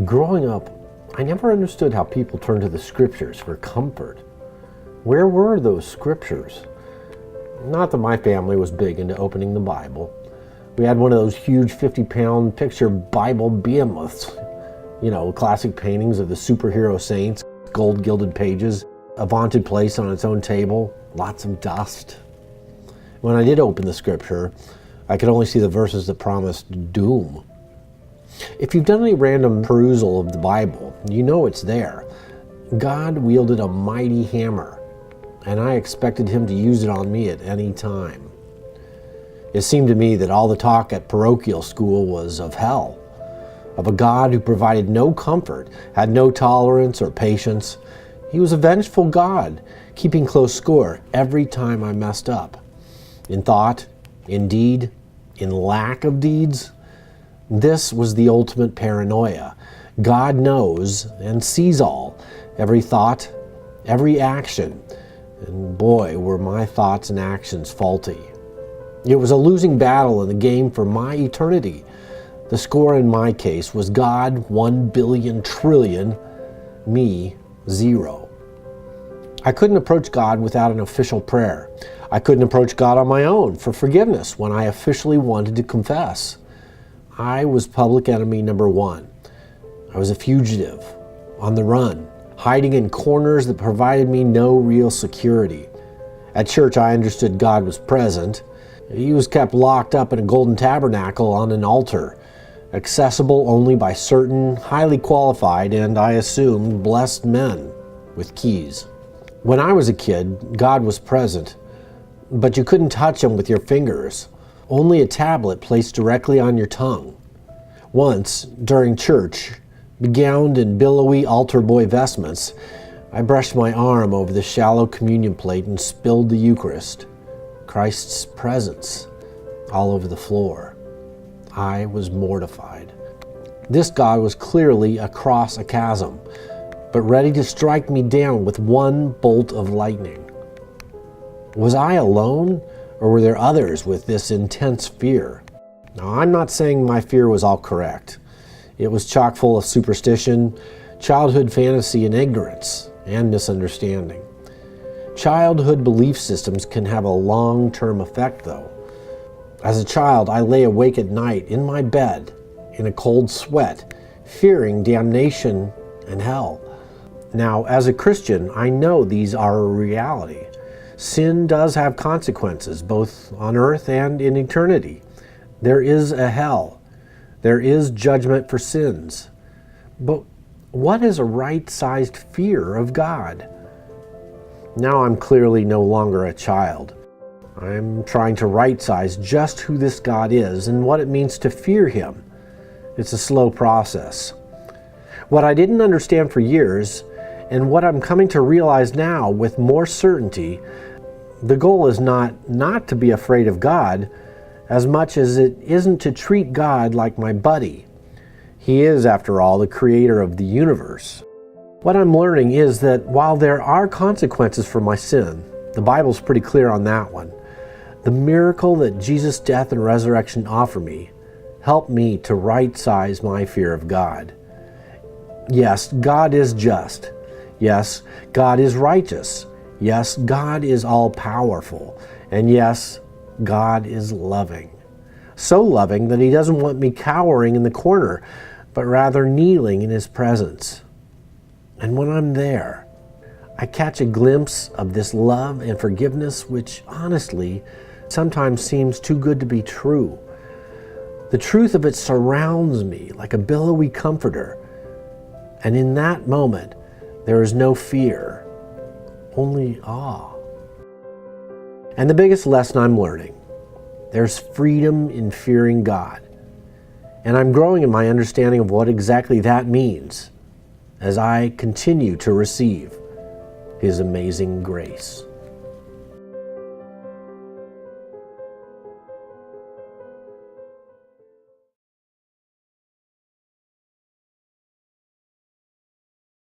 Growing up, I never understood how people turned to the scriptures for comfort. Where were those scriptures? Not that my family was big into opening the Bible. We had one of those huge 50-pound picture Bible behemoths. Classic paintings of the superhero saints, gold-gilded pages, a vaunted place on its own table, lots of dust. When I did open the scripture, I could only see the verses that promised doom. If you've done any random perusal of the Bible, you know it's there. God wielded a mighty hammer, and I expected him to use it on me at any time. It seemed to me that all the talk at parochial school was of hell, of a God who provided no comfort, had no tolerance or patience. He was a vengeful God, keeping close score every time I messed up. In thought, in deed, in lack of deeds. This was the ultimate paranoia. God knows and sees all, every thought, every action. And boy, were my thoughts and actions faulty. It was a losing battle in the game for my eternity. The score in my case was God 1 billion trillion, me 0. I couldn't approach God without an official prayer. I couldn't approach God on my own for forgiveness when I officially wanted to confess. I was public enemy number 1. I was a fugitive, on the run, hiding in corners that provided me no real security. At church, I understood God was present. He was kept locked up in a golden tabernacle on an altar, accessible only by certain highly qualified and, I assumed, blessed men with keys. When I was a kid, God was present, but you couldn't touch him with your fingers. Only a tablet placed directly on your tongue. Once, during church, begowned in billowy altar boy vestments, I brushed my arm over the shallow communion plate and spilled the Eucharist, Christ's presence, all over the floor. I was mortified. This God was clearly across a chasm, but ready to strike me down with one bolt of lightning. Was I alone? Or were there others with this intense fear? Now, I'm not saying my fear was all correct. It was chock full of superstition, childhood fantasy, and ignorance, and misunderstanding. Childhood belief systems can have a long-term effect, though. As a child, I lay awake at night in my bed, in a cold sweat, fearing damnation and hell. Now, as a Christian, I know these are a reality. Sin does have consequences, both on earth and in eternity. There is a hell. There is judgment for sins. But what is a right-sized fear of God? Now I'm clearly no longer a child. I'm trying to right-size just who this God is and what it means to fear him. It's a slow process. What I didn't understand for years, and what I'm coming to realize now with more certainty, the goal is not to be afraid of God as much as it isn't to treat God like my buddy. He is, after all, the creator of the universe. What I'm learning is that while there are consequences for my sin, the Bible's pretty clear on that one, the miracle that Jesus' death and resurrection offer me helped me to right-size my fear of God. Yes, God is just. Yes, God is righteous. Yes, God is all-powerful. And yes, God is loving. So loving that he doesn't want me cowering in the corner, but rather kneeling in his presence. And when I'm there, I catch a glimpse of this love and forgiveness which, honestly, sometimes seems too good to be true. The truth of it surrounds me like a billowy comforter. And in that moment, there is no fear, only awe. And the biggest lesson I'm learning, there's freedom in fearing God. And I'm growing in my understanding of what exactly that means as I continue to receive his amazing grace.